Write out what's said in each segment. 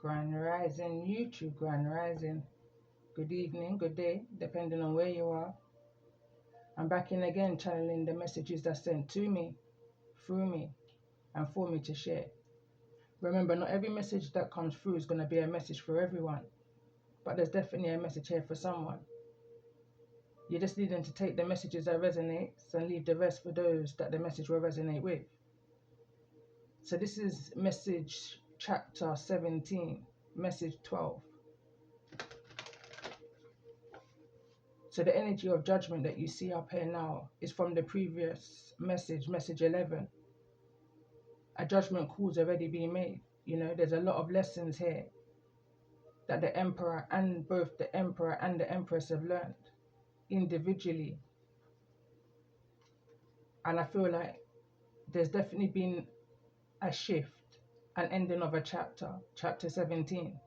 Grand Rising, YouTube Grand Rising. Good evening, good day, depending on where you are. I'm back in again, channeling the messages that's sent to me, through me, and for me to share. Remember, not every message that comes through is going to be a message for everyone, but there's definitely a message here for someone. You're just needing to take the messages that resonate and leave the rest for those that the message will resonate with. So this is message chapter 17, message 12. So the energy of judgment that you see up here now is from the previous message, message 11. A judgment call's already been made. You know, there's a lot of lessons here that the emperor and both the emperor and the empress have learned individually. And I feel like there's definitely been a shift, an ending of a chapter, chapter 17.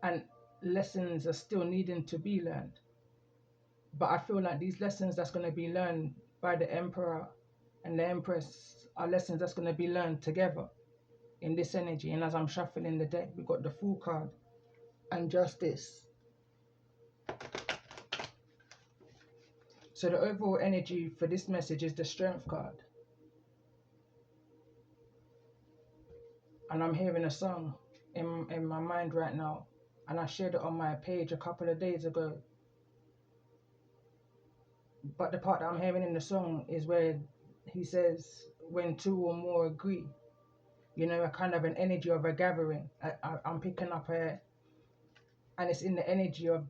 And lessons are still needing to be learned. But I feel like these lessons that's going to be learned by the emperor and the empress are lessons that's going to be learned together in this energy. And as I'm shuffling the deck, we got the Fool card and Justice. So the overall energy for this message is the Strength card. And I'm hearing a song in my mind right now. And I shared it on my page a couple of days ago. But the part that I'm hearing in the song is where he says, when two or more agree. You know, a kind of an energy of a gathering. I'm picking up a, and it's in the energy of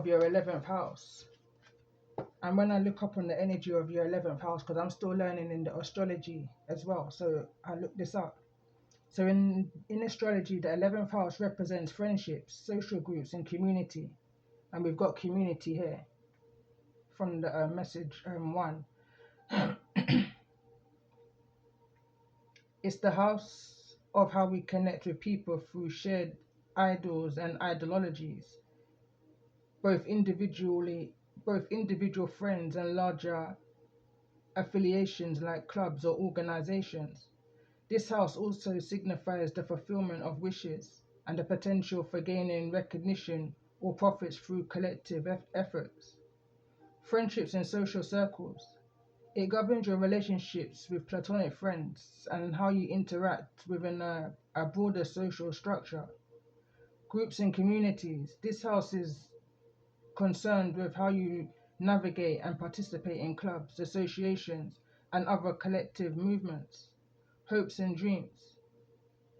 your 11th house. And when I look up on the energy of your 11th house, because I'm still learning in the astrology as well, so I looked this up. So in astrology, the 11th house represents friendships, social groups, and community. And we've got community here from the message 1. It's the house of how we connect with people through shared idols and ideologies, both individual friends and larger affiliations like clubs or organizations. This house also signifies the fulfillment of wishes and the potential for gaining recognition or profits through collective efforts. Friendships and social circles. It governs your relationships with platonic friends and how you interact within a broader social structure. Groups and communities. This house is concerned with how you navigate and participate in clubs, associations, and other collective movements. Hopes and dreams.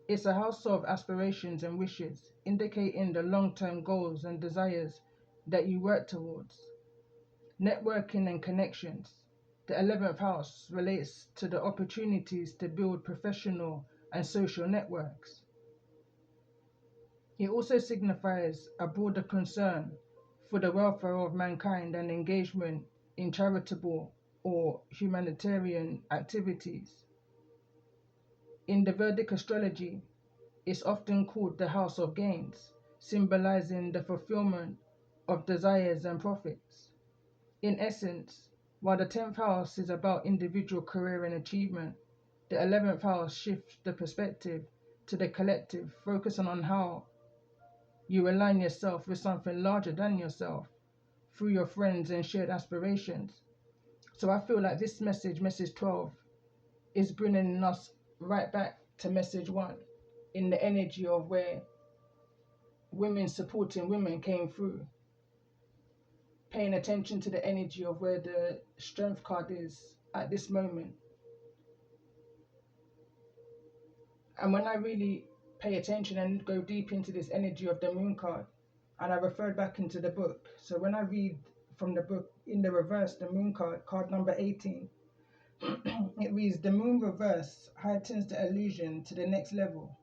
It's a house of aspirations and wishes, indicating the long-term goals and desires that you work towards. Networking and connections. The 11th house relates to the opportunities to build professional and social networks. It also signifies a broader concern for the welfare of mankind and engagement in charitable or humanitarian activities. In the Vedic astrology, it's often called the house of gains, symbolizing the fulfillment of desires and profits. In essence, while the 10th house is about individual career and achievement, the 11th house shifts the perspective to the collective, focusing on how you align yourself with something larger than yourself through your friends and shared aspirations. So I feel like this message, message 12, is bringing us right back to message 1 in the energy of where women supporting women came through. Paying attention to the energy of where the Strength card is at this moment. And when I really pay attention and go deep into this energy of the Moon card, and I referred back into the book. So when I read from the book in the reverse, the Moon card, card number 18, it reads, the Moon reverse heightens the illusion to the next level,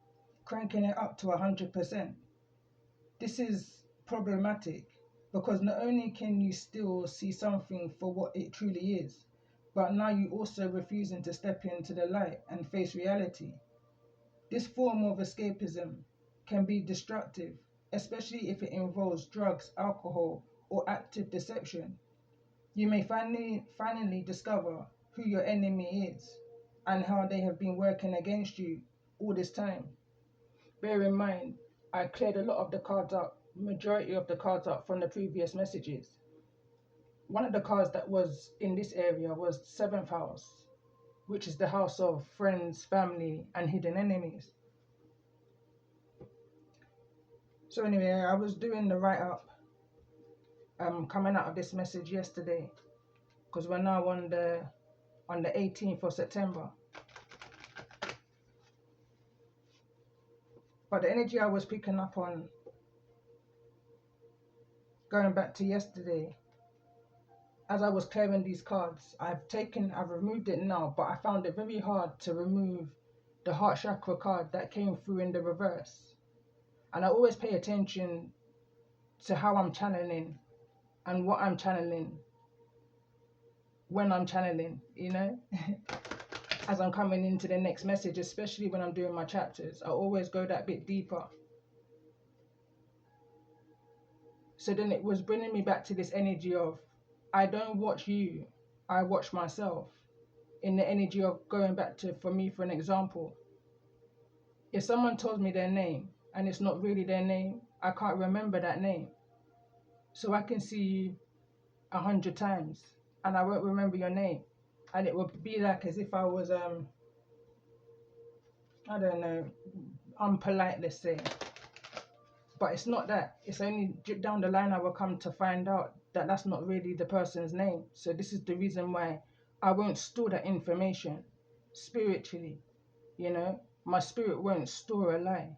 cranking it up to 100%. This is problematic because not only can you still see something for what it truly is, but now you also refusing to step into the light and face reality. This form of escapism can be destructive, especially if it involves drugs, alcohol, or active deception. You may finally discover who your enemy is and how they have been working against you all this time. bear in mind, I cleared a lot of the cards up, majority of the cards up from the previous messages. One of the cards that was in this area was 7th house, which is the house of friends, family, and hidden enemies. So anyway, I was doing the write-up coming out of this message yesterday, because we're now on the 18th of September. But the energy I was picking up on, going back to yesterday, as I was clearing these cards, I've removed it now, but I found it very hard to remove the heart chakra card that came through in the reverse. And I always pay attention to how I'm channeling and what I'm channeling when I'm channeling, you know, as I'm coming into the next message, especially when I'm doing my chapters. I always go that bit deeper. So then it was bringing me back to this energy of, I don't watch you, I watch myself. In the energy of going back to, for me, for an example, if someone tells me their name and it's not really their name, I can't remember that name. So I can see you 100 times and I won't remember your name. And it would be like as if I was, I don't know, unpolite, let's say. But it's not that. It's only down the line I will come to find out that that's not really the person's name. So this is the reason why I won't store that information spiritually. You know, my spirit won't store a lie.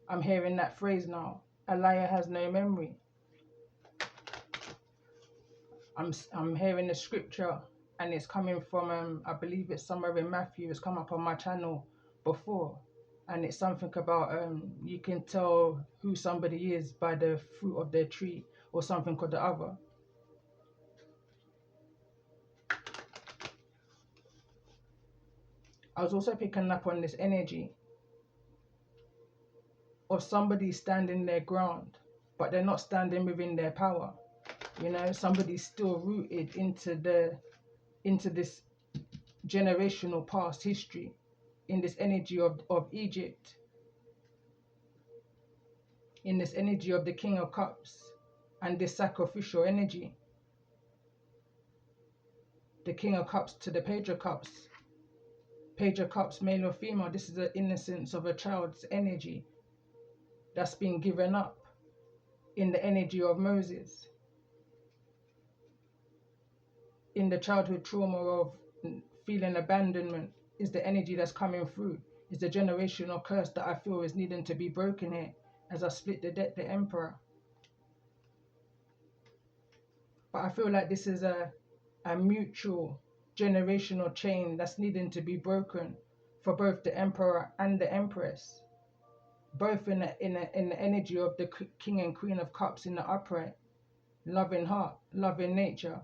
I'm hearing that phrase now. A liar has no memory. I'm hearing the scripture, and it's coming from I believe it's somewhere in Matthew. It's come up on my channel before, and it's something about you can tell who somebody is by the fruit of their tree, or something or the other. I was also picking up on this energy of somebody standing their ground, but they're not standing within their power. You know, somebody's still rooted into this generational past history, in this energy of Egypt, in this energy of the King of Cups, and this sacrificial energy. The King of Cups to the Page of Cups. Page of Cups, male or female, this is the innocence of a child's energy that's been given up in the energy of Moses. In the childhood trauma of feeling abandonment is the energy that's coming through. Is the generational curse that I feel is needing to be broken here as I split the deck, the Emperor. But I feel like this is a mutual generational chain that's needing to be broken for both the Emperor and the Empress. Both in the energy of the King and Queen of Cups in the upright, loving heart, loving nature.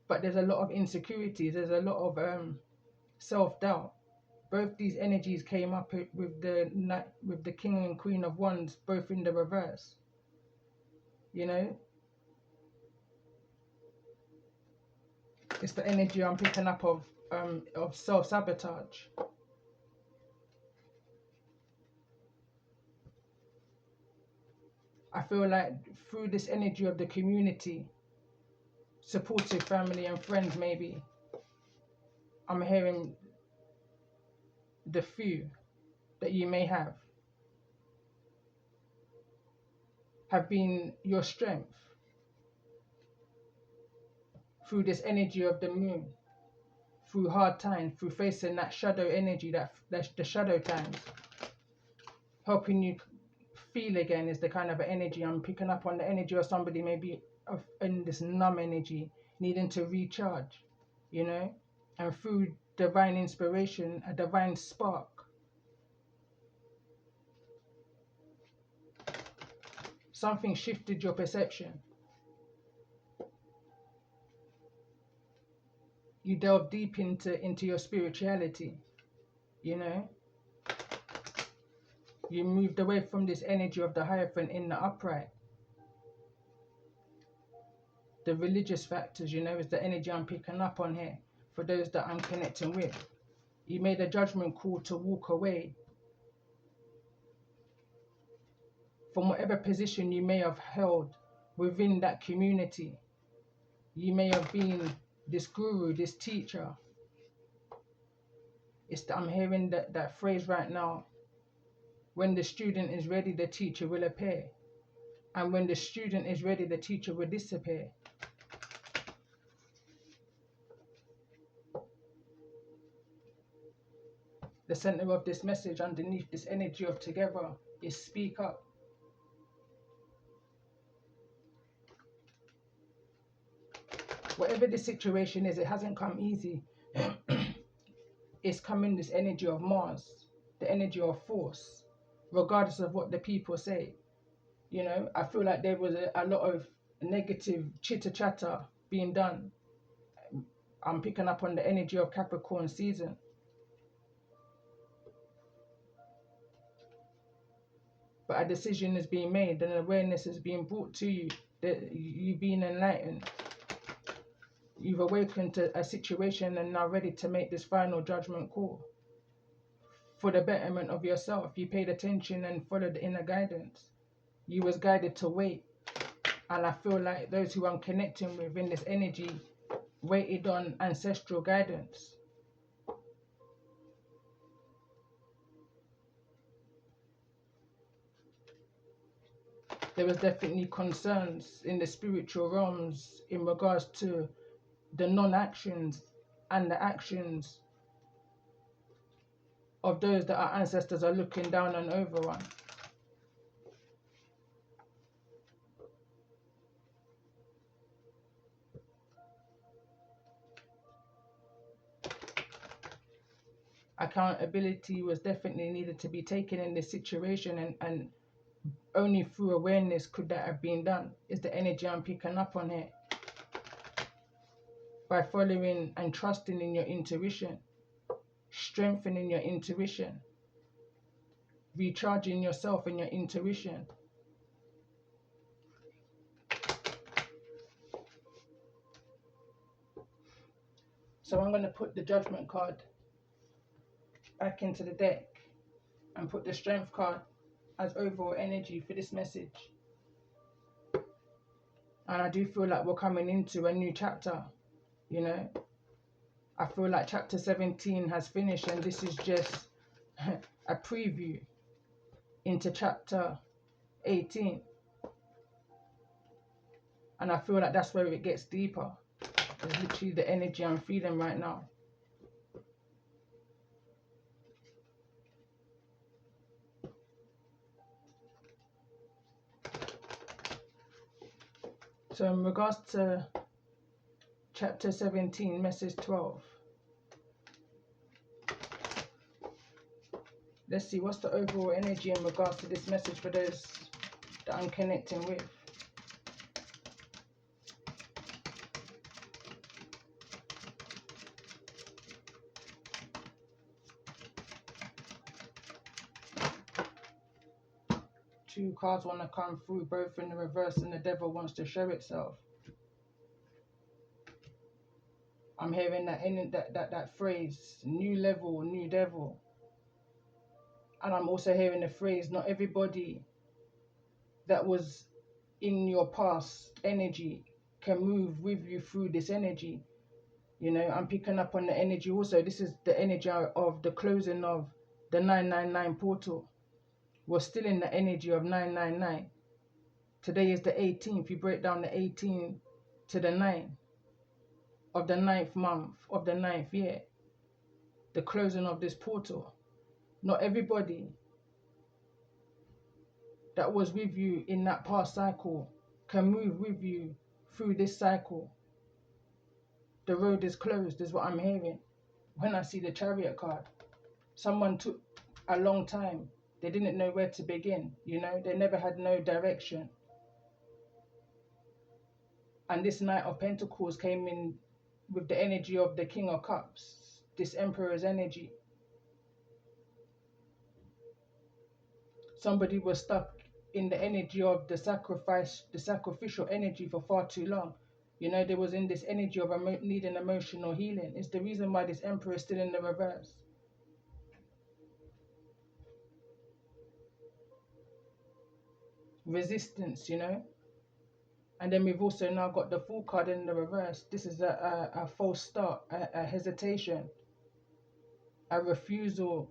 But there's a lot of insecurities, there's a lot of self-doubt. Both these energies came up with the King and Queen of Wands, both in the reverse. You know, it's the energy I'm picking up of self-sabotage. I feel like through this energy of the community, supportive family and friends, maybe, I'm hearing the few that you may have been your strength through this energy of the moon, through hard times, through facing that shadow energy, that's the shadow times. Helping you feel again is the kind of energy I'm picking up on, the energy of somebody maybe in this numb energy, needing to recharge, you know, and through divine inspiration, a divine spark, something shifted your perception. You delve deep into your spirituality, you know. You moved away from this energy of the Hierophant in the upright. The religious factors, you know, is the energy I'm picking up on here for those that I'm connecting with. You made a judgment call to walk away from whatever position you may have held within that community. You may have been this guru, this teacher. I'm hearing that phrase right now. When the student is ready, the teacher will appear. And when the student is ready, the teacher will disappear. The center of this message underneath this energy of together is speak up. Whatever the situation is, it hasn't come easy. It's coming this energy of Mars, the energy of force, regardless of what the people say. You know, I feel like there was a lot of negative chitter chatter being done. I'm picking up on the energy of Capricorn season. But a decision is being made and awareness is being brought to you, that you've been enlightened. You've awakened to a situation and now ready to make this final judgment call for the betterment of yourself. You paid attention and followed the inner guidance. You was guided to wait. And I feel like those who I'm connecting with in this energy waited on ancestral guidance. There was definitely concerns in the spiritual realms in regards to the non-actions and the actions of those that our ancestors are looking down and over on. Accountability was definitely needed to be taken in this situation, and only through awareness could that have been done, is the energy I'm picking up on here. By following and trusting in your intuition, strengthening your intuition, recharging yourself in your intuition. So I'm going to put the judgment card back into the deck and put the strength card as overall energy for this message. And I do feel like we're coming into a new chapter, you know. I feel like chapter 17 has finished and this is just a preview into chapter 18. And I feel like that's where it gets deeper. It's literally the energy I'm feeling right now. So in regards to chapter 17, message 12, let's see what's the overall energy in regards to this message for those that I'm connecting with. Two cards want to come through, both in the reverse, and the devil wants to show itself. I'm hearing that phrase, new level, new devil. And I'm also hearing the phrase, not everybody that was in your past energy can move with you through this energy. You know, I'm picking up on the energy also. This is the energy of the closing of the 999 portal. We're still in the energy of 999. Today is the 18th. You break down the 18 to the 9 of the 9th month of the 9th year. The closing of this portal. Not everybody that was with you in that past cycle can move with you through this cycle. The road is closed is what I'm hearing when I see the Chariot card. Someone took a long time. They didn't know where to begin, you know, they never had no direction. And this Knight of Pentacles came in with the energy of the King of Cups, this Emperor's energy. Somebody was stuck in the energy of the sacrifice, the sacrificial energy for far too long. You know, there was in this energy of needing emotional healing. It's the reason why this Emperor is still in the reverse. resistance, you know. And then we've also now got the Fool card in the reverse. This is a false start, a hesitation, a refusal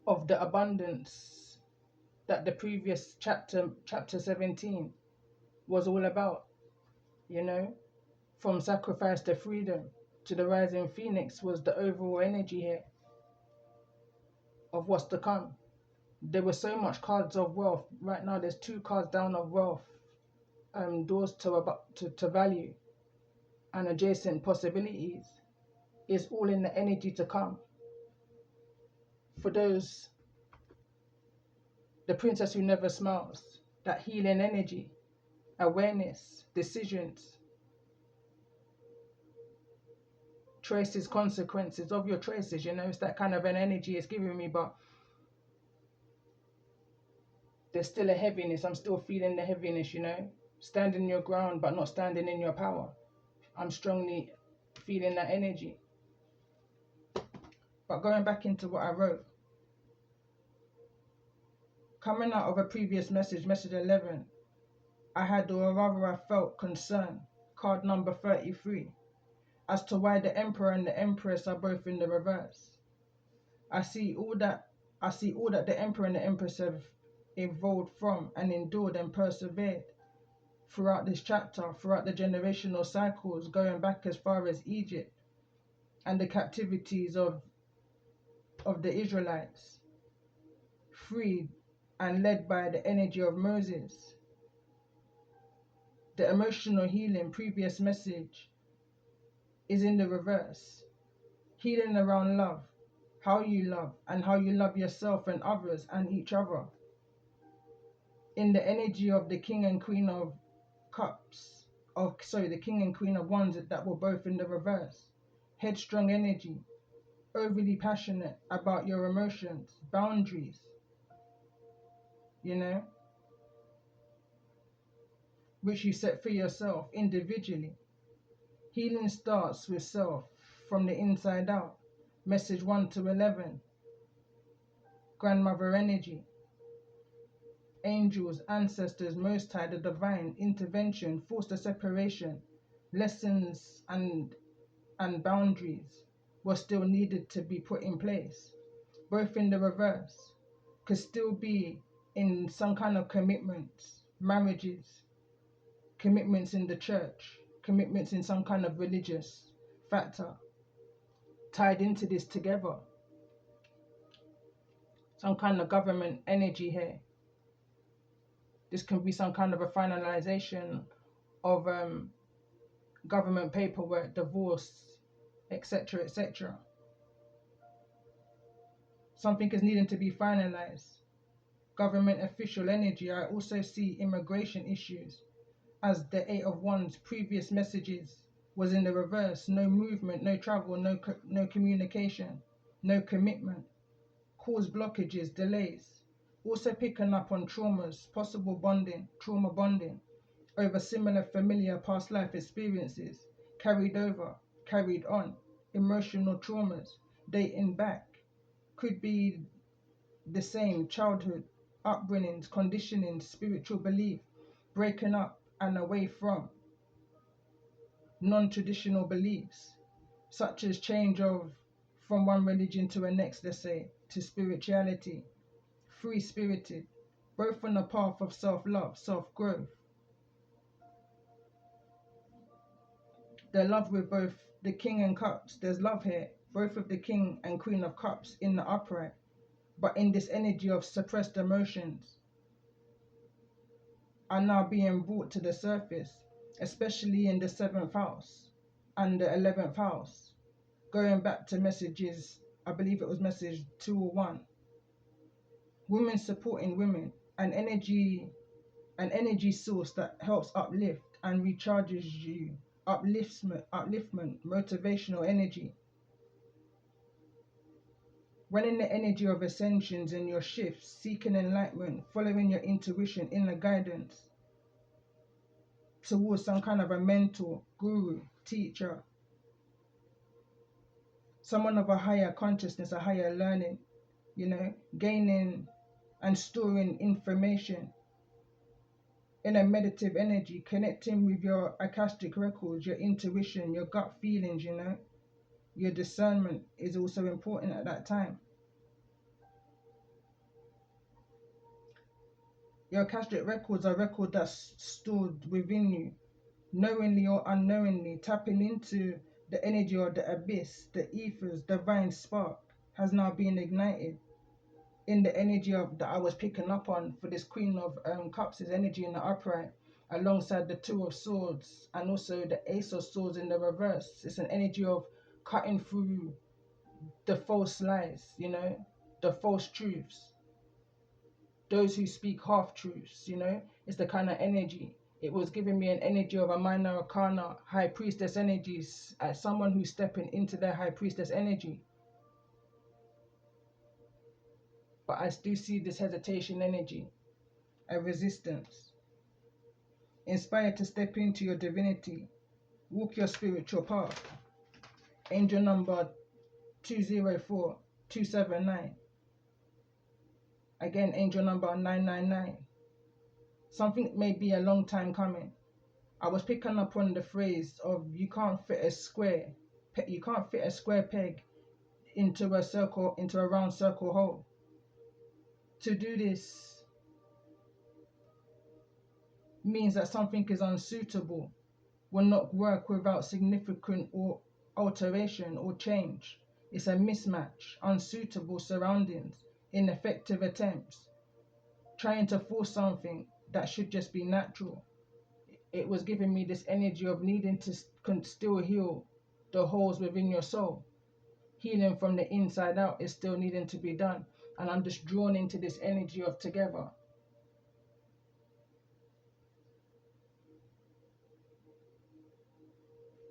of the abundance that the previous chapter 17, was all about, you know. From sacrifice to freedom to the rising phoenix was the overall energy here of what's to come. There was so much cards of wealth. Right now there's 2 cards down of wealth, doors to value and adjacent possibilities. Is all in the energy to come. For those, the princess who never smiles, that healing energy, awareness, decisions, choices, consequences of your choices, you know. It's that kind of an energy it's giving me, but there's still a heaviness. I'm still feeling the heaviness, you know. Standing your ground, but not standing in your power. I'm strongly feeling that energy. But going back into what I wrote, coming out of a previous message, message 11, I had, or rather I felt, concern, card number 33, as to why the Emperor and the Empress are both in the reverse. I see all that the Emperor and the Empress have evolved from and endured and persevered throughout this chapter, throughout the generational cycles, going back as far as Egypt and the captivities of the Israelites, freed and led by the energy of Moses. The emotional healing, previous message, is in the reverse. Healing around love, how you love and how you love yourself and others and each other. In the energy of the King and Queen of Cups, the King and Queen of Wands that were both in the reverse. Headstrong energy, overly passionate about your emotions, boundaries, you know, which you set for yourself individually. Healing starts with self from the inside out. Message 1 to 11. Grandmother energy. Angels, ancestors, Most High, the divine intervention, forced a separation. Lessons and boundaries were still needed to be put in place. Both in the reverse. Could still be in some kind of commitments, marriages, commitments in the church, commitments in some kind of religious factor, tied into this together. Some kind of government energy here. This can be some kind of a finalization of government paperwork, divorce, etc., etc. Something is needing to be finalized. Government official energy. I also see immigration issues, as the 8 of Wands previous messages was in the reverse. No movement, no travel, no communication, no commitment. Cause blockages, delays. Also picking up on traumas, possible bonding, trauma bonding over similar familiar past life experiences, carried over, carried on, emotional traumas, dating back. Could be the same childhood, upbringings, conditioning, spiritual belief, breaking up and away from non-traditional beliefs, such as change of from one religion to the next, let's say, to spirituality, free-spirited, both on the path of self-love, self-growth. The love with both the King and Cups, there's love here, both of the King and Queen of Cups in the upright, but in this energy of suppressed emotions are now being brought to the surface, especially in the 7th house and the 11th house. Going back to messages, I believe it was message 201. Women supporting women, an energy source that helps uplift and recharges you, upliftment, motivational energy. When in the energy of ascensions in your shifts, seeking enlightenment, following your intuition, inner guidance towards some kind of a mentor, guru, teacher, someone of a higher consciousness, a higher learning, you know, gaining and storing information in a meditative energy, connecting with your akashic records, your intuition, your gut feelings, you know. Your discernment is also important at that time. Your akashic records are records that's stored within you, knowingly or unknowingly. Tapping into the energy of the abyss, the ether's divine spark has now been ignited in the energy of that I was picking up on for this Queen of Cups' energy in the upright, alongside the Two of Swords and also the Ace of Swords in the reverse. It's an energy of cutting through the false lies, you know, the false truths, those who speak half truths, you know. It's the kind of energy. It was giving me an energy of a minor arcana, high priestess energies, as someone who's stepping into their high priestess energy. But I do see this hesitation energy, a resistance. Inspired to step into your divinity, walk your spiritual path. Angel number 204279. Again, angel number 999. Something may be a long time coming. I was picking up on the phrase of you can't fit a square peg into a circle, into a round circle hole. To do this means that something is unsuitable, will not work without significant or alteration or change. It's a mismatch, unsuitable surroundings, ineffective attempts, trying to force something that should just be natural. It was giving me this energy of needing to still heal the holes within your soul. Healing from the inside out is still needing to be done. And I'm just drawn into this energy of together.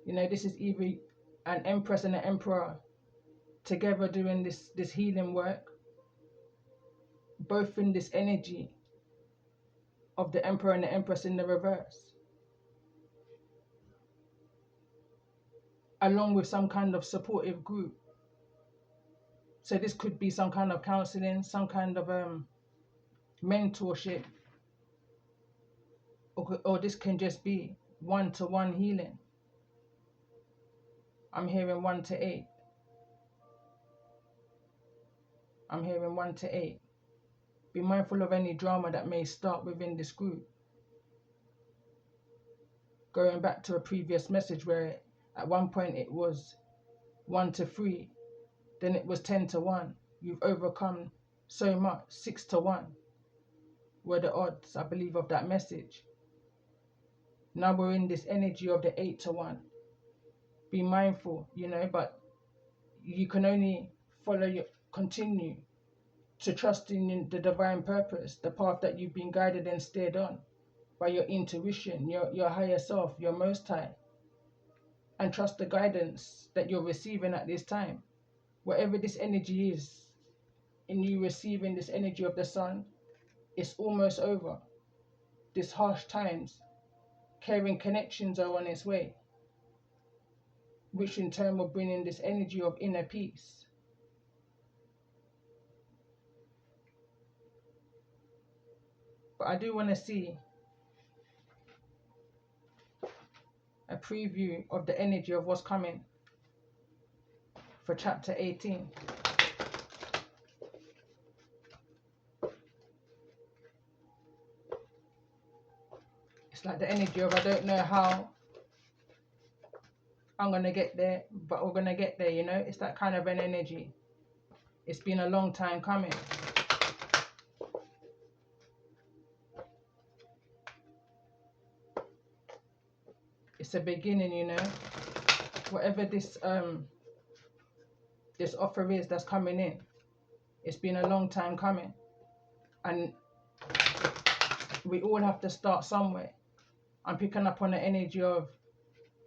You know, this is either an empress and an emperor together doing this healing work, both in this energy of the emperor and the empress in the reverse, along with some kind of supportive group. So this could be some kind of counseling, some kind of mentorship, or this can just be one-to-one healing. I'm hearing 1 to 8. I'm hearing 1 to 8. Be mindful of any drama that may start within this group. Going back to a previous message where at one point it was 1 to 3, then it was 10 to 1. You've overcome so much. 6 to 1 were the odds, I believe, of that message. Now we're in this energy of the 8 to 1. Be mindful, you know, but you can only continue to trust in the divine purpose, the path that you've been guided and steered on by your intuition, your higher self, your most high, and trust the guidance that you're receiving at this time. Whatever this energy is, in you receiving this energy of the sun, it's almost over. This harsh times, caring connections are on its way, which in turn will bring in this energy of inner peace. But I do want to see a preview of the energy of what's coming for chapter 18. It's like the energy of I don't know how I'm going to get there, but we're going to get there, you know? It's that kind of an energy. It's been a long time coming. It's a beginning, you know? Whatever this offer is that's coming in, it's been a long time coming. And we all have to start somewhere. I'm picking up on the energy of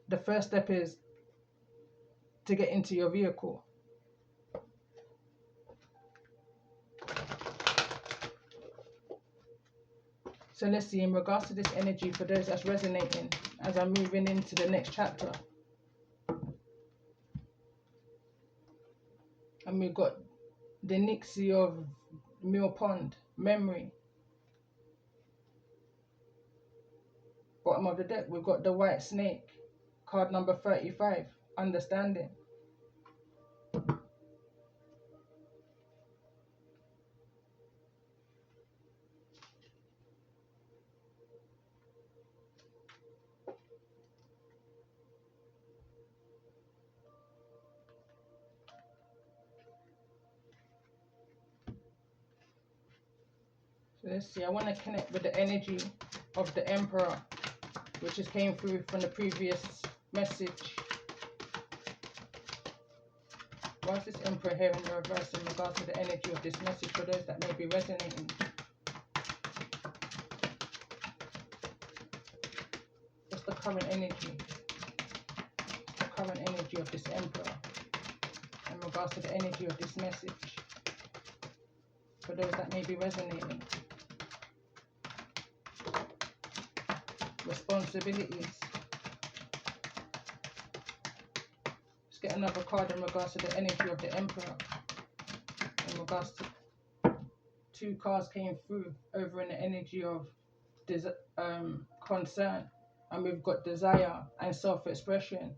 the first step is to get into your vehicle. So let's see, in regards to this energy, for those that's resonating, as I'm moving into the next chapter. And we've got the Nixie of Mill Pond, memory. Bottom of the deck, we've got the White Snake, card number 35, understanding. So let's see, I want to connect with the energy of the Emperor, which just came through from the previous message. Why is this Emperor here in the reverse in regards to the energy of this message for those that may be resonating? What's the current energy? The current energy of this Emperor in regards to the energy of this message for those that may be resonating. Responsibilities. Let's get another card in regards to the energy of the Emperor. In regards to two cards came through over in the energy of concern, and we've got desire and self-expression,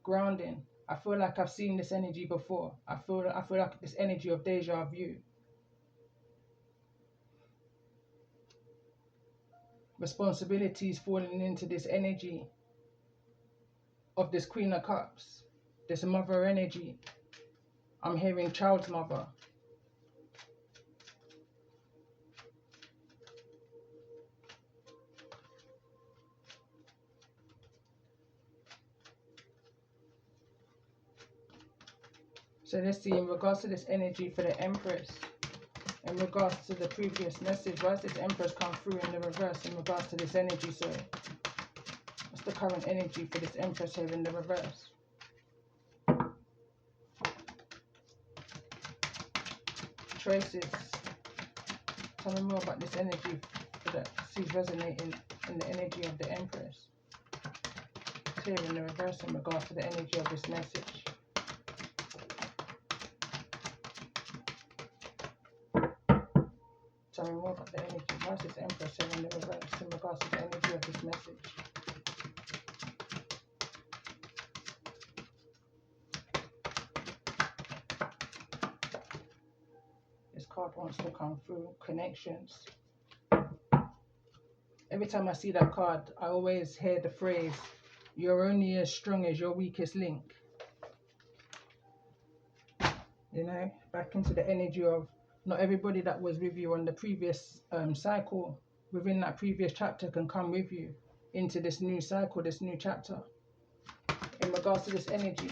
grounding. I feel like I've seen this energy before. I feel like this energy of deja vu. Responsibilities falling into this energy of this Queen of Cups, this mother energy. I'm hearing child's mother. So let's see, in regards to this energy for the Empress, in regards to the previous message, why has this Empress come through in the reverse in regards to this energy? So what's the current energy for this Empress here in the reverse? Choices. Tell me more about this energy that she's resonating in the energy of the Empress. It's here in the reverse in regards to the energy of this message. Tell me more about the energy. Why is this Empress here in the reverse in regards to the energy of this message? This card wants to come through. Connections. Every time I see that card, I always hear the phrase, "You're only as strong as your weakest link." You know, back into the energy of not everybody that was with you on the previous cycle, within that previous chapter, can come with you into this new cycle, this new chapter. In regards to this energy,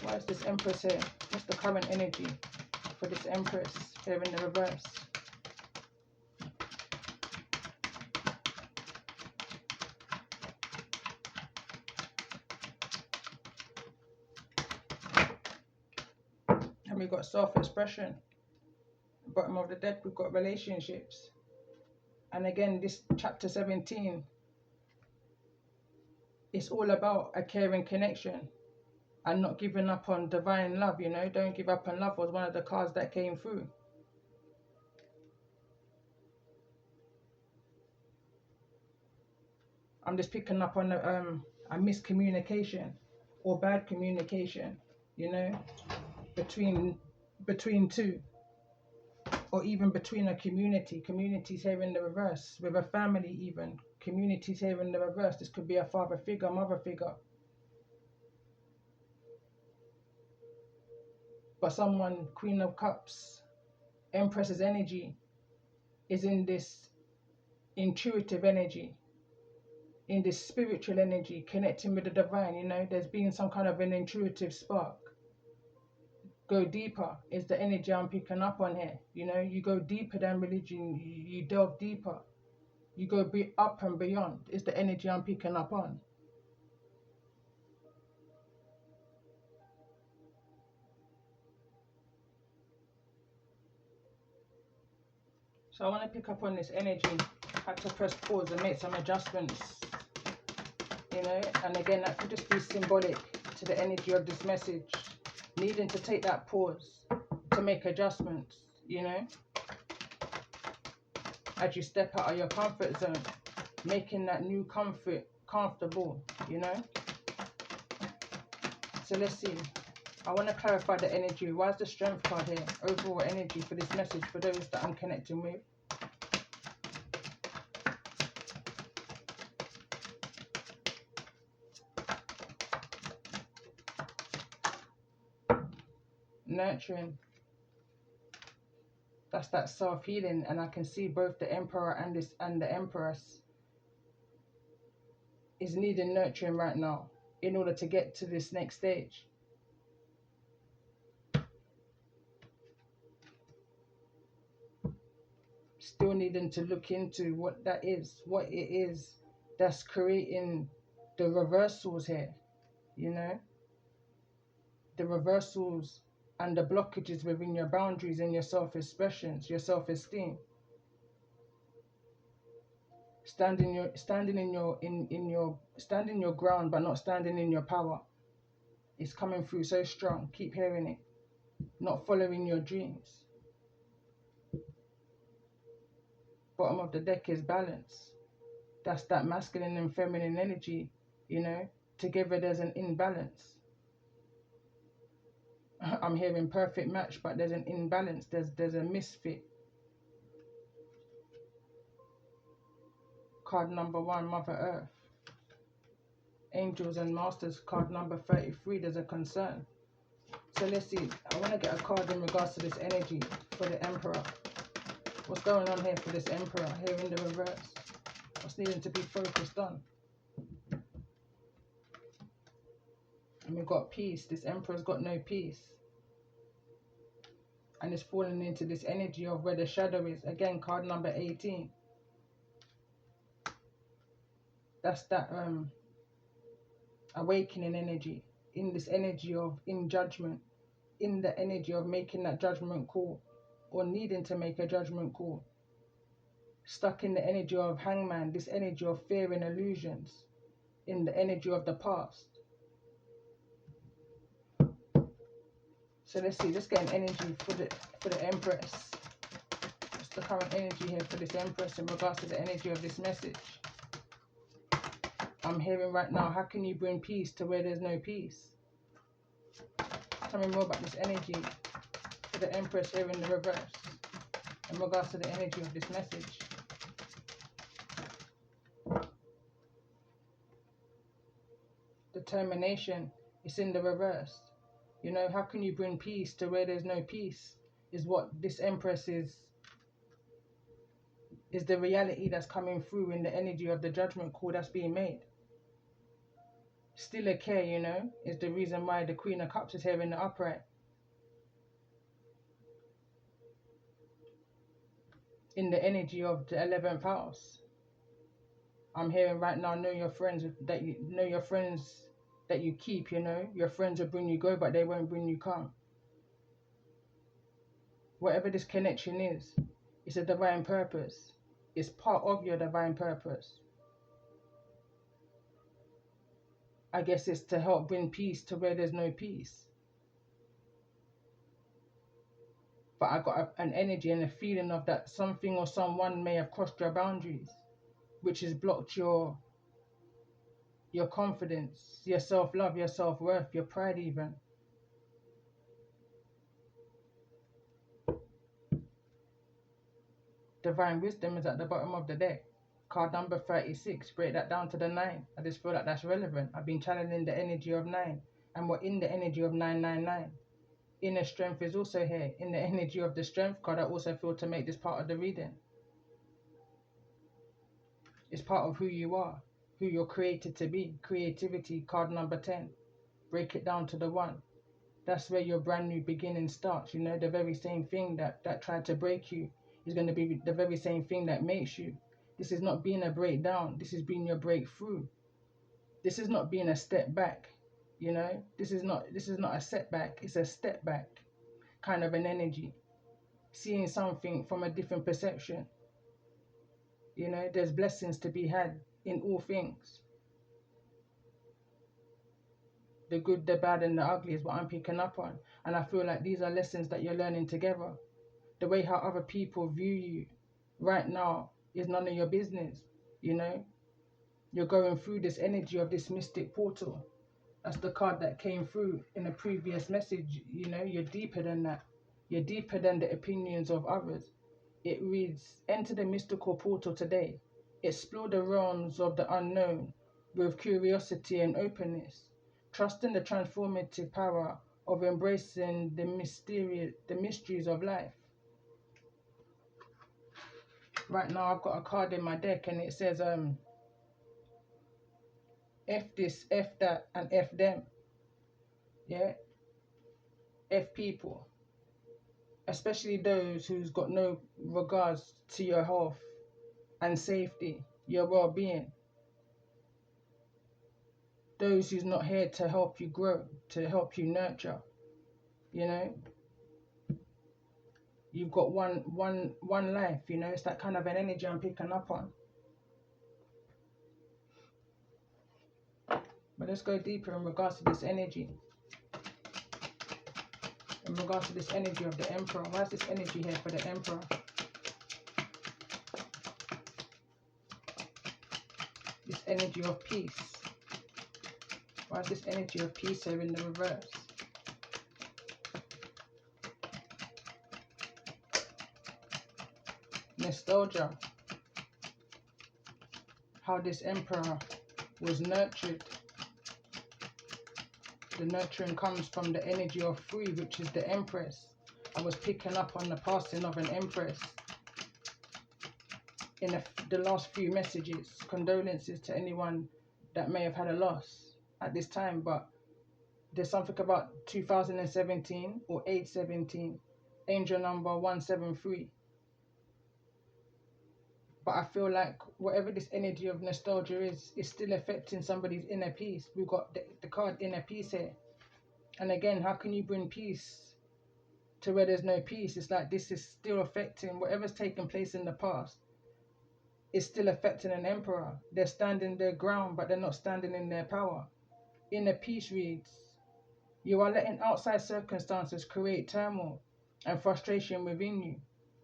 why is this Empress here? What's the current energy for this Empress here in the reverse? And we've got self-expression. Bottom of the deck, we've got relationships. And again, this chapter 17, it's all about a caring connection and not giving up on divine love, you know. Don't give up on love was one of the cards that came through. I'm just picking up on a miscommunication or bad communication, you know, between two, or even between a communities here in the reverse, with a family even, communities here in the reverse. This could be a father figure, mother figure. But someone, Queen of Cups, Empress's energy is in this intuitive energy, in this spiritual energy, connecting with the divine, you know. There's been some kind of an intuitive spark. Go deeper is the energy I'm picking up on here. You know, you go deeper than religion, you delve deeper. You go up and beyond is the energy I'm picking up on. So I want to pick up on this energy. I had to press pause and make some adjustments, you know. And again, that could just be symbolic to the energy of this message, needing to take that pause to make adjustments, you know, as you step out of your comfort zone, making that new comfort comfortable, you know. So let's see. I want to clarify the energy. Why is the strength card here? Overall energy for this message for those that I'm connecting with. Nurturing. That's that self-healing, and I can see both the Emperor and the Empress is needing nurturing right now in order to get to this next stage. Still needing to look into what that is, what it is that's creating the reversals here, you know, the reversals and the blockages within your boundaries and your self-expressions, your self-esteem. Standing your ground, but not standing in your power. It's coming through so strong. Keep hearing it. Not following your dreams. Bottom of the deck is balance. That's that masculine and feminine energy, you know. Together there's an imbalance. I'm hearing perfect match, but there's an imbalance. There's a misfit. Card number 1, Mother Earth. Angels and Masters, card number 33, there's a concern. So let's see. I want to get a card in regards to this energy for the Emperor. What's going on here for this Emperor here in the reverse? What's needing to be focused on? And we've got peace. This Emperor's got no peace. And it's falling into this energy of where the shadow is. Again, card number 18. That's that awakening energy. In this energy of in judgment. In the energy of making that judgment call. Or needing to make a judgment call. Stuck in the energy of hangman. This energy of fear and illusions. In the energy of the past. So let's see, let's get an energy for the Empress. What's the current energy here for this Empress in regards to the energy of this message? I'm hearing right now, how can you bring peace to where there's no peace? Tell me more about this energy for the Empress here in the reverse in regards to the energy of this message. Determination, it's in the reverse. You know, how can you bring peace to where there's no peace? Is what this Empress is the reality that's coming through in the energy of the judgment call that's being made. Still a care, you know, is the reason why the Queen of Cups is here in the upright. In the energy of the 11th house. I'm hearing right now, know your friends that you keep, you know. Your friends will bring you go, but they won't bring you come. Whatever this connection is, it's a divine purpose. It's part of your divine purpose. I guess it's to help bring peace to where there's no peace. But I got an energy and a feeling of that something or someone may have crossed your boundaries, which has blocked your confidence, your self-love, your self-worth, your pride even. Divine wisdom is at the bottom of the deck. Card number 36, break that down to the 9. I just feel like that's relevant. I've been channeling the energy of 9, and we're in the energy of 999. Inner strength is also here. In the energy of the strength card, I also feel to make this part of the reading. It's part of who you are, who you're created to be. Creativity, card number 10. Break it down to the 1. That's where your brand new beginning starts. You know, the very same thing that tried to break you is going to be the very same thing that makes you. This is not being a breakdown. This is being your breakthrough. This is not being a step back. You know, this is not a setback. It's a step back kind of an energy. Seeing something from a different perception. You know, there's blessings to be had in all things. The good, the bad, and the ugly is what I'm picking up on. And I feel like these are lessons that you're learning together. The way how other people view you right now is none of your business, you know? You're going through this energy of this mystic portal. That's the card that came through in a previous message, you know? You're deeper than that. You're deeper than the opinions of others. It reads, enter the mystical portal today. Explore the realms of the unknown with curiosity and openness. Trust in the transformative power of embracing the mysteries of life. Right now I've got a card in my deck and it says F this, F that, and F them. Yeah? F people. Especially those who's got no regards to your health and safety, your well-being. Those who's not here to help you grow, to help you nurture. You know? You've got one life, you know, it's that kind of an energy I'm picking up on. But let's go deeper in regards to this energy. In regards to this energy of the Emperor. Why is this energy here for the Emperor? This energy of peace. Why is this energy of peace here in the reverse? Nostalgia. How this Emperor was nurtured. The nurturing comes from the energy of 3, which is the Empress. I was picking up on the passing of an Empress in the last few messages. Condolences to anyone that may have had a loss at this time, but there's something about 2017 or 817, angel number 173. But I feel like whatever this energy of nostalgia is still affecting somebody's inner peace. We've got the card inner peace here. And again, how can you bring peace to where there's no peace? It's like this is still affecting whatever's taken place in the past. It's still affecting an emperor. They're standing their ground, but they're not standing in their power. Inner peace reads, you are letting outside circumstances create turmoil and frustration within you.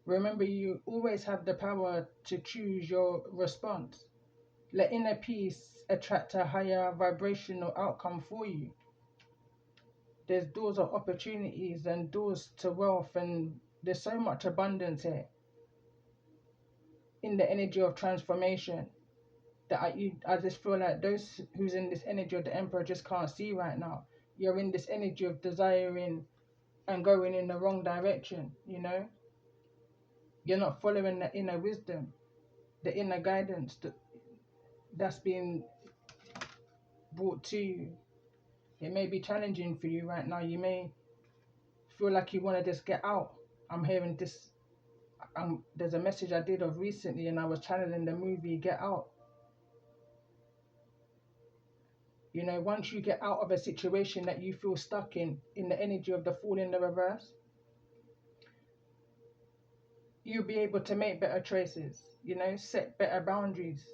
Remember, you always have the power to choose your response. Let inner peace attract a higher vibrational outcome for you. There's doors of opportunities and doors to wealth, and there's so much abundance here in the energy of transformation that I just feel like those who's in this energy of the Emperor just can't see right now. You're in this energy of desiring and going in the wrong direction, you know? You're not following the inner wisdom, the inner guidance that's being brought to you. It may be challenging for you right now. You may feel like you want to just get out. I'm hearing this. There's a message I did of recently, and I was channeling the movie Get Out. You know, once you get out of a situation that you feel stuck in the energy of the Fool in the reverse, you'll be able to make better choices, you know, set better boundaries.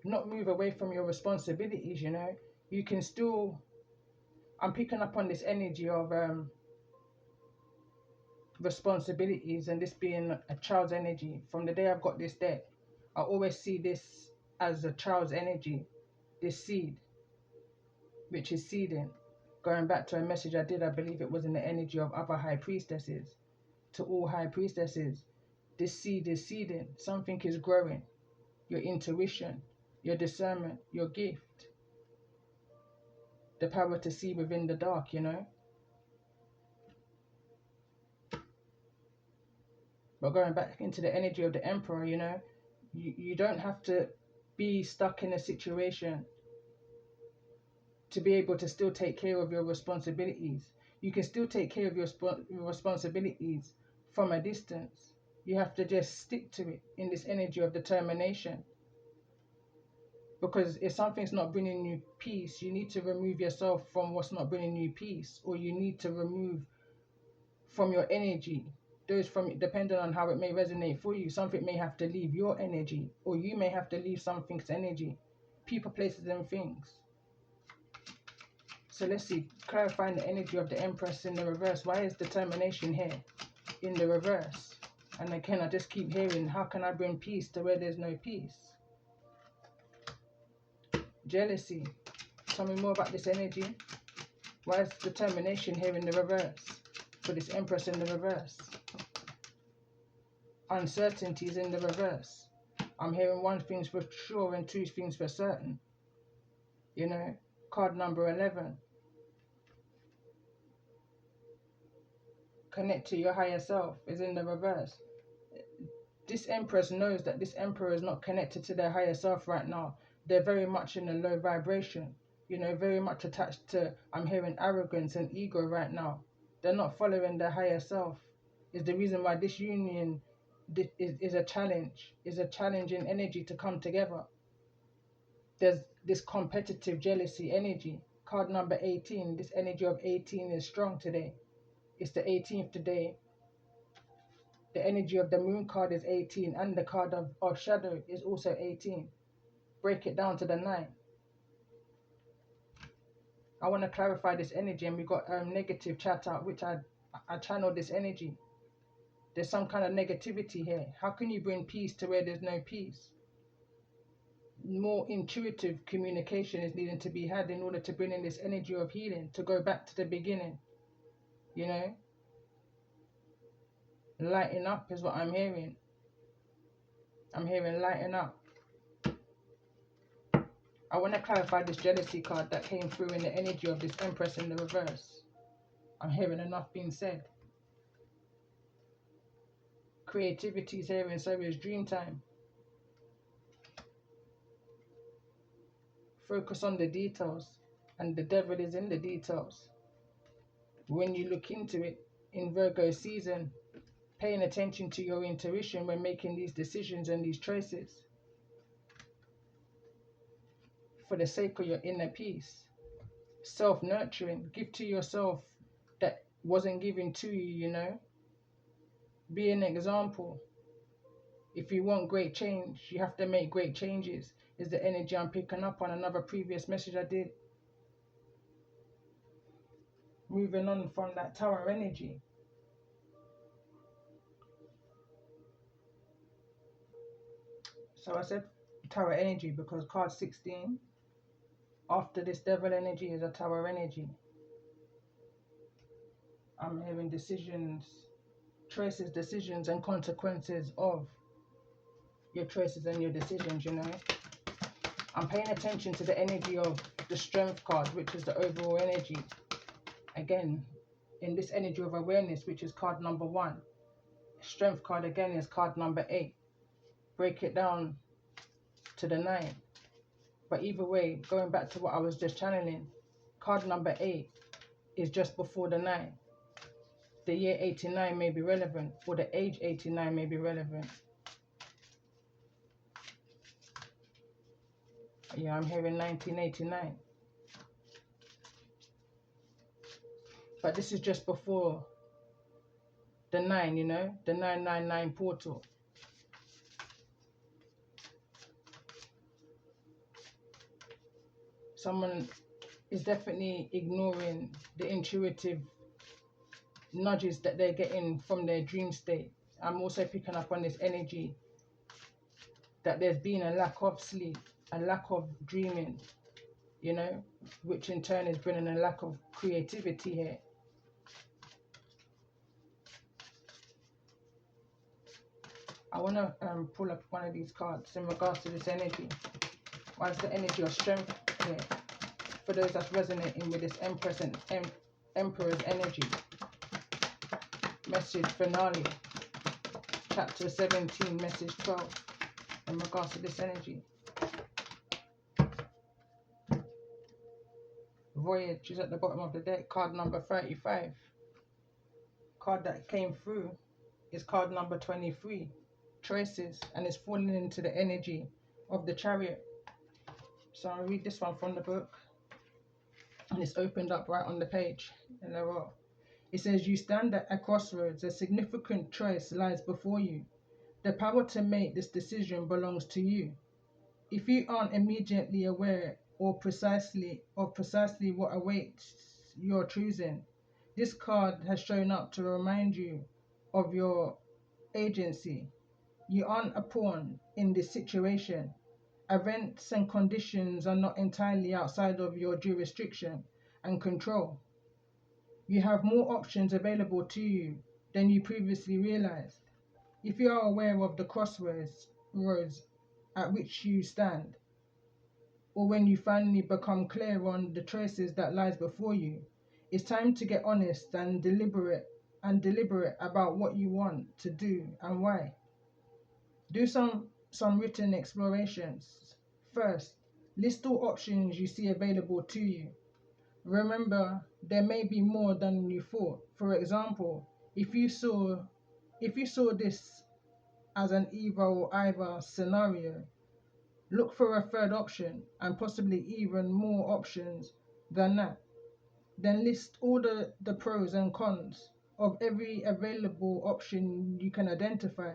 Not move away from your responsibilities, you know. You can still, I'm picking up on this energy of responsibilities, and this being a child's energy. From the day I've got this deck, I always see this as a child's energy, this seed, which is seeding. Going back to a message I did, I believe it was in the energy of other high priestesses. To all high priestesses, this seed is seeding. Something is growing. Your intuition, your discernment, your gift. The power to see within the dark, you know. But going back into the energy of the Emperor, you know, you don't have to be stuck in a situation to be able to still take care of your responsibilities. You can still take care of your responsibilities from a distance. You have to just stick to it in this energy of determination. Because if something's not bringing you peace, you need to remove yourself from what's not bringing you peace, or you need to remove from your energy Those from, depending on how it may resonate for you, something may have to leave your energy, or you may have to leave something's energy. People, places, and things. So let's see, clarifying the energy of the Empress in the reverse. Why is determination here in the reverse? And again, I just keep hearing, how can I bring peace to where there's no peace? Jealousy. Tell me more about this energy. Why is determination here in the reverse for this Empress in the reverse? Uncertainties in the reverse. I'm hearing one thing's for sure and two things for certain. You know, card number 11. Connect to your higher self is in the reverse. This Empress knows that this Emperor is not connected to their higher self right now. They're very much in a low vibration. You know, very much attached to, I'm hearing, arrogance and ego right now. They're not following their higher self. Is the reason why this union is a challenge. Is a challenging energy to come together. There's this competitive jealousy energy. Card number 18. This energy of 18 is strong today. It's the 18th today. The energy of the moon card is 18, and the card of shadow is also 18. Break it down to the 9. I want to clarify this energy, and we got negative chat out, which I channeled this energy. There's some kind of negativity here. How can you bring peace to where there's no peace? More intuitive communication is needing to be had in order to bring in this energy of healing, to go back to the beginning. You know? Lighten up is what I'm hearing. I'm hearing lighten up. I want to clarify this jealousy card that came through in the energy of this Empress in the reverse. I'm hearing enough being said. Creativity is here, and so is dream time. Focus on the details, and the devil is in the details. When you look into it in Virgo season, paying attention to your intuition when making these decisions and these choices for the sake of your inner peace. Self-nurturing, give to yourself that wasn't given to you, you know. Be an example. If you want great change, you have to make great changes, is the energy I'm picking up on another previous message I did. Moving on from that Tower energy. So I said Tower energy because card 16, after this Devil energy, is a Tower energy. I'm hearing decisions, choices, decisions, and consequences of your choices and your decisions, you know. I'm paying attention to the energy of the Strength card, which is the overall energy. Again, in this energy of awareness, which is card number 1. Strength card again is card number 8. Break it down to the 9. But either way, going back to what I was just channeling, card number 8 is just before the 9. The year 89 may be relevant, or the age 89 may be relevant. Yeah, I'm hearing 1989. But this is just before the 9, you know, the 999 portal. Someone is definitely ignoring the intuitive nudges that they're getting from their dream state. I'm also picking up on this energy that there's been a lack of sleep, a lack of dreaming, you know, which in turn is bringing a lack of creativity here. I want to pull up one of these cards in regards to this energy. Why is the energy of strength here? For those that's resonating with this Empress and Emperor's energy. Message finale. Chapter 17, message 12. In regards to this energy. Voyage is at the bottom of the deck. Card number 35. Card that came through is card number 23. Choices, and it's falling into the energy of the Chariot. So I'll read this one from the book, and it's opened up right on the page in a row. It says you stand at a crossroads, a significant choice lies before you. The power to make this decision belongs to you. If you aren't immediately aware or precisely what awaits your choosing, this card has shown up to remind you of your agency. You aren't a pawn in this situation. Events and conditions are not entirely outside of your jurisdiction and control. You have more options available to you than you previously realized. If you are aware of the roads at which you stand, or when you finally become clear on the choices that lies before you, it's time to get honest and deliberate about what you want to do and why. Do some written explorations. First, list all options you see available to you. Remember, there may be more than you thought. For example, if you saw this as an either or either scenario, look for a third option and possibly even more options than that. Then list all the pros and cons of every available option you can identify.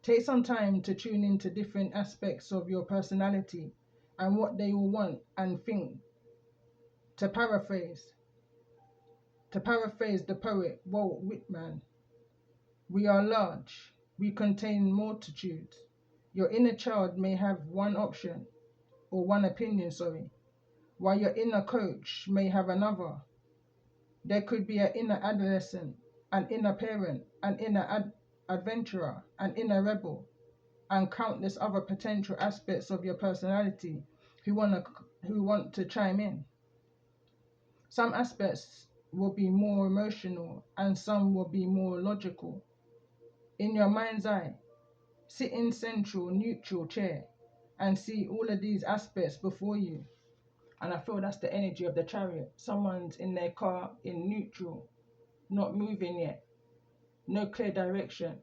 Take some time to tune into different aspects of your personality and what they all want and think. To paraphrase, to paraphrase the poet Walt Whitman, we are large, we contain multitudes. Your inner child may have one option, or one opinion, sorry, while your inner coach may have another. There could be an inner adolescent, an inner parent, an inner adventurer, an inner rebel, and countless other potential aspects of your personality who want to chime in. Some aspects will be more emotional and some will be more logical. In your mind's eye, sit in central neutral chair and see all of these aspects before you. And I feel that's the energy of the chariot. Someone's in their car in neutral, not moving yet, no clear direction.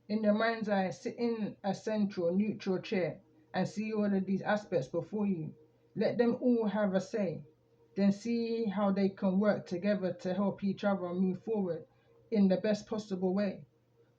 In your mind's eye, sit in a central neutral chair and see all of these aspects before you. Let them all have a say. Then see how they can work together to help each other move forward in the best possible way.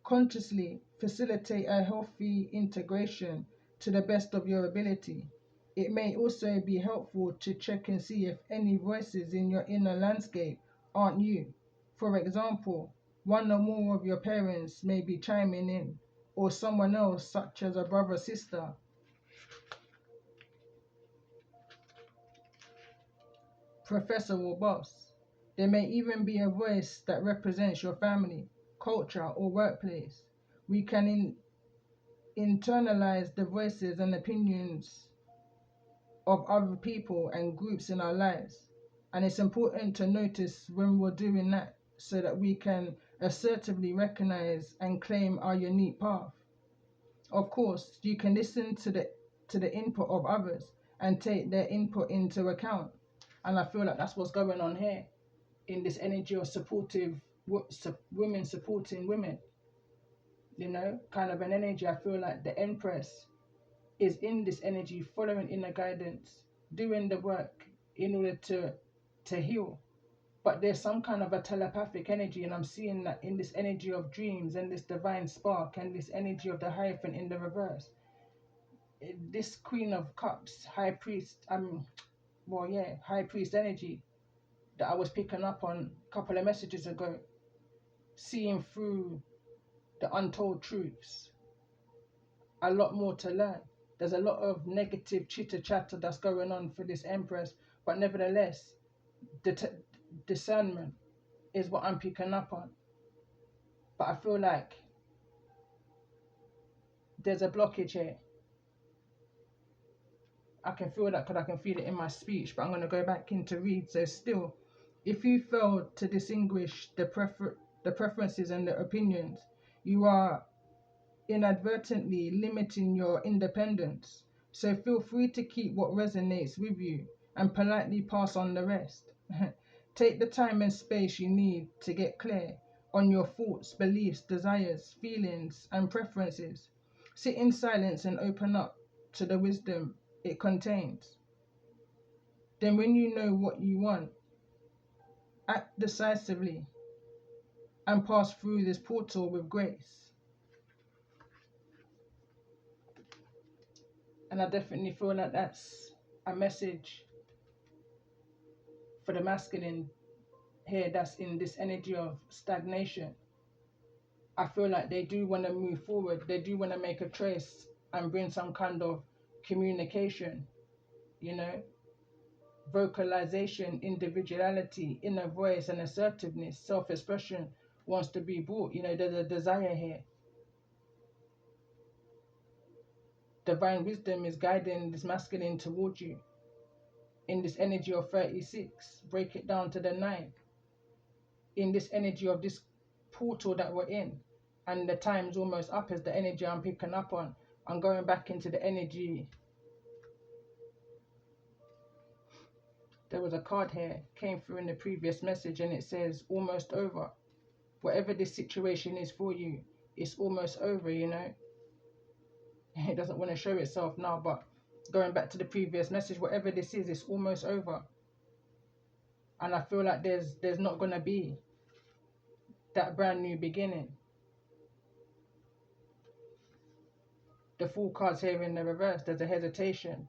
Consciously facilitate a healthy integration to the best of your ability. It may also be helpful to check and see if any voices in your inner landscape aren't you. For example, one or more of your parents may be chiming in, or someone else, such as a brother or sister, professor or boss. There may even be a voice that represents your family, culture, or workplace. We can internalize the voices and opinions of other people and groups in our lives. And it's important to notice when we're doing that so that we can assertively recognize and claim our unique path. Of course, you can listen to the input of others and take their input into account. And I feel like that's what's going on here in this energy of women supporting women. You know, kind of an energy. I feel like the Empress is in this energy, following inner guidance, doing the work in order to heal. But there's some kind of a telepathic energy, and I'm seeing that in this energy of dreams and this divine spark and this energy of the Hierophant in the reverse. This Queen of Cups, High Priest, High Priest energy that I was picking up on a couple of messages ago, seeing through the untold truths. A lot more to learn. There's a lot of negative chitter chatter that's going on for this Empress, but nevertheless, discernment is what I'm picking up on. But I feel like there's a blockage here. I can feel that because I can feel it in my speech, but I'm going to go back in to read. So still, if you fail to distinguish the preferences and the opinions, you are inadvertently limiting your independence. So feel free to keep what resonates with you and politely pass on the rest. Take the time and space you need to get clear on your thoughts, beliefs, desires, feelings, and preferences. Sit in silence and open up to the wisdom it contains. Then when you know what you want, act decisively and pass through this portal with grace. And I definitely feel like that's a message for the masculine here that's in this energy of stagnation. I feel like they do want to move forward. They do want to make a choice and bring some kind of communication, you know, vocalization, individuality, inner voice, and assertiveness, self-expression wants to be brought. You know, there's a desire here. Divine wisdom is guiding this masculine towards you in this energy of 36. Break it down to the 9. In this energy of this portal that we're in, and the time's almost up as the energy I'm picking up on. I'm going back into the energy. There was a card here, came through in the previous message, and it says almost over. Whatever this situation is for you, it's almost over, you know. It doesn't want to show itself now, but going back to the previous message, whatever this is, it's almost over. And I feel like there's not going to be that brand new beginning. The Fool cards here in the reverse, there's a hesitation.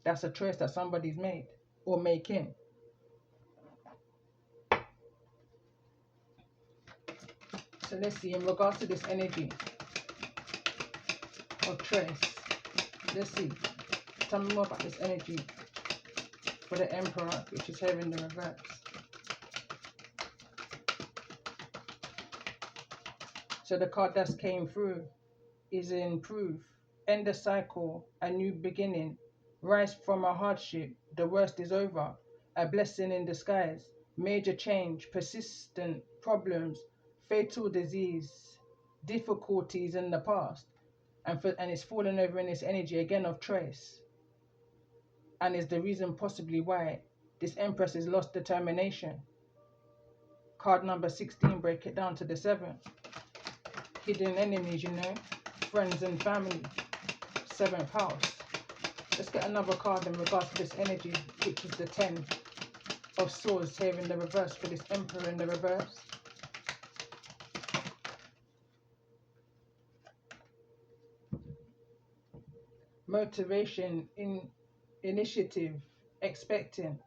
That's a choice that somebody's made or making. So let's see, in regards to this energy of choice, let's see. Tell me more about this energy for the Emperor, which is here in the reverse. So the card that came through is in proof. End a cycle, a new beginning. Rise from a hardship, the worst is over. A blessing in disguise. Major change, persistent problems, fatal disease, difficulties in the past. And it's fallen over in this energy again of choice. And is the reason possibly why this Empress has lost determination. Card number 16, break it down to the 7. Hidden enemies, you know, friends and family. 7th house. Let's get another card in regards to this energy, which is the 10 of Swords here in the reverse for this Emperor in the reverse. Motivation, initiative, expecting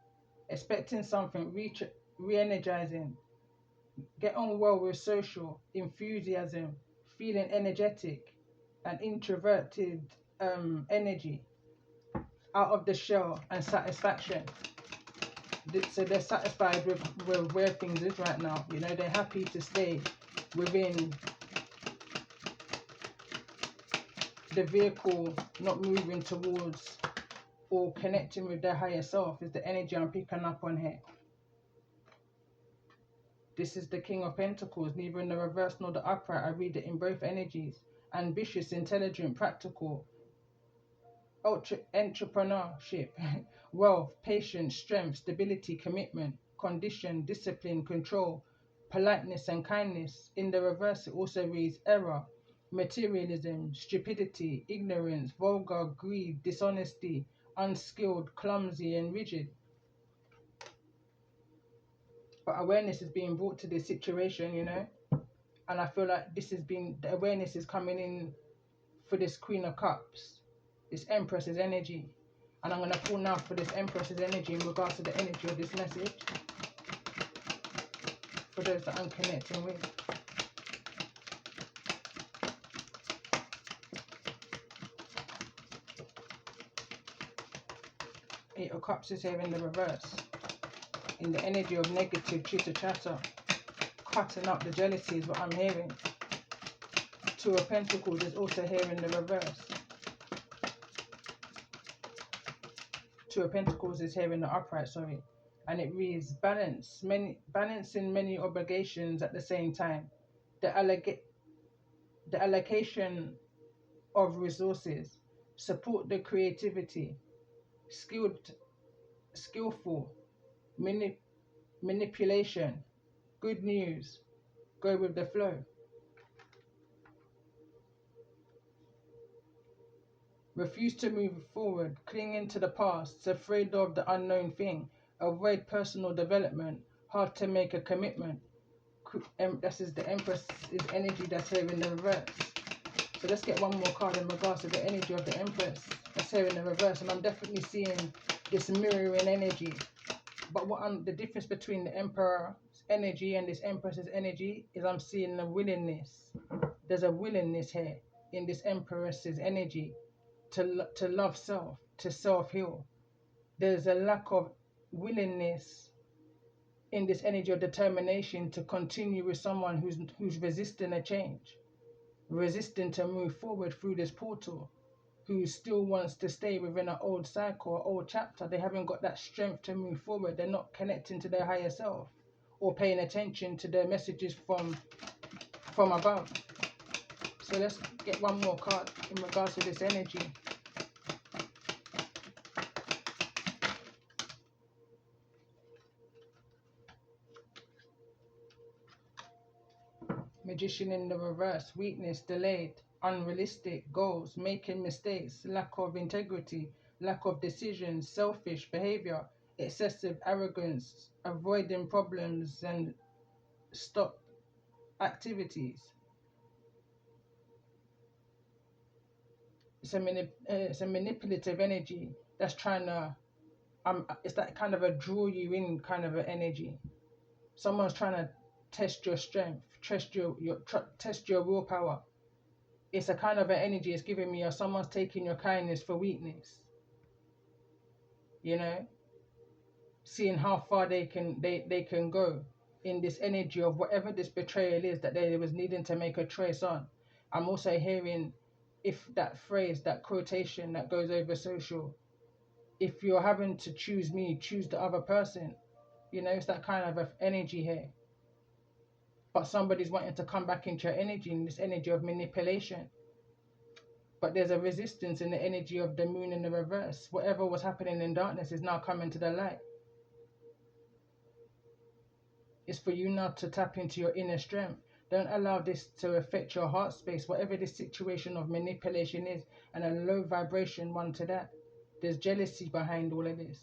something, re-energizing, get on well with social, enthusiasm, feeling energetic, and introverted energy, out of the shell, and satisfaction. So they're satisfied with where things is right now. You know, they're happy to stay within the vehicle, not moving towards or connecting with their higher self is the energy I'm picking up on here. This is the King of Pentacles, neither in the reverse nor the upright. I read it in both energies. Ambitious, intelligent, practical, entrepreneurship, wealth, patience, strength, stability, commitment, condition, discipline, control, politeness and kindness. In the reverse, it also reads error, materialism, stupidity, ignorance, vulgar, greed, dishonesty, unskilled, clumsy and rigid. But awareness is being brought to this situation, you know, and I feel like this has been, the awareness is coming in for this Queen of Cups, this Empress's energy. And I'm going to pull now for this Empress's energy in regards to the energy of this message for those that I'm connecting with. Eight of Cups is here in the reverse, in the energy of negative chitter chatter, cutting up the jealousy is what I'm hearing. Two of Pentacles is also here in the reverse. Two of Pentacles is here in the upright, sorry. And it reads balancing many obligations at the same time. The allocation of resources, support the creativity, skillful, manipulation, good news, go with the flow. Refuse to move forward, clinging to the past, afraid of the unknown thing, avoid personal development, hard to make a commitment. This is the Empress is energy that's here in the reverse. So let's get one more card in regards to the energy of the Empress that's here in the reverse. And I'm definitely seeing this mirroring energy. But the difference between the Emperor's energy and this Empress's energy is I'm seeing a willingness. There's a willingness here in this Empress's energy to love self, to self-heal. There's a lack of willingness in this energy of determination to continue with someone who's resisting a change, resisting to move forward through this portal, who still wants to stay within an old cycle or old chapter. They haven't got that strength to move forward. They're not connecting to their higher self or paying attention to the messages from above. So let's get one more card in regards to this energy. Magician in the reverse, weakness, delayed, unrealistic goals, making mistakes, lack of integrity, lack of decisions, selfish behavior, excessive arrogance, avoiding problems and stop activities. It's a manipulative energy that's trying to it's that kind of a draw you in kind of an energy. Someone's trying to test your strength, test your willpower. It's a kind of an energy it's giving me, or someone's taking your kindness for weakness. You know, seeing how far they can go in this energy of whatever this betrayal is that they was needing to make a choice on. I'm also hearing, if that phrase, that quotation that goes over social, if you're having to choose me, choose the other person. You know, it's that kind of energy here. But somebody's wanting to come back into your energy, in this energy of manipulation. But there's a resistance in the energy of the moon in the reverse. Whatever was happening in darkness is now coming to the light. It's for you now to tap into your inner strength. Don't allow this to affect your heart space, whatever this situation of manipulation is, and a low vibration one to that. There's jealousy behind all of this.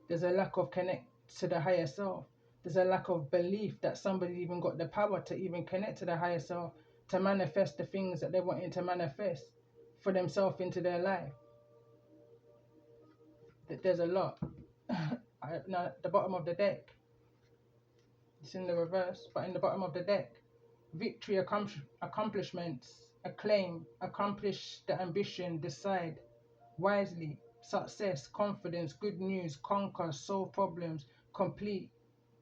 There's a lack of connect to the higher self. There's a lack of belief that somebody even got the power to even connect to the higher self, to manifest the things that they're wanting to manifest for themselves into their life. There's a lot. Now, at the bottom of the deck, it's in the reverse, but in the bottom of the deck, victory, accomplishments, acclaim, accomplish the ambition, decide wisely, success, confidence, good news, conquer, solve problems, complete,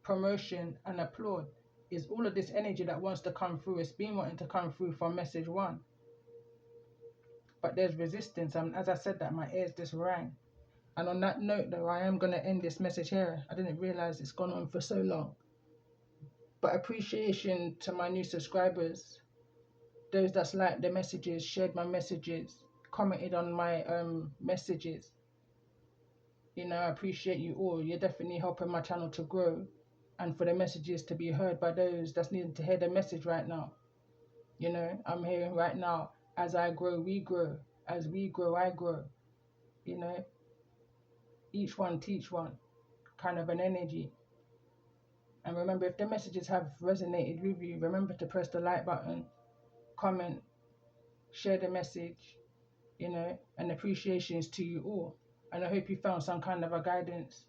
promotion, and applaud. Is all of this energy that wants to come through. It's been wanting to come through from message one. But there's resistance, and as I said that, my ears just rang. And on that note, though, I am going to end this message here. I didn't realize it's gone on for so long. But appreciation to my new subscribers, those that's liked the messages, shared my messages, commented on my messages. You know, I appreciate you all. You're definitely helping my channel to grow and for the messages to be heard by those that's needing to hear the message right now. You know, I'm hearing right now, as I grow, we grow. As we grow, I grow. You know, each one teach one, kind of an energy. And remember, if the messages have resonated with you, remember to press the like button, comment, share the message, you know, and appreciations to you all. And I hope you found some kind of a guidance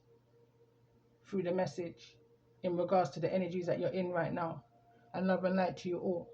through the message in regards to the energies that you're in right now. And love and light to you all.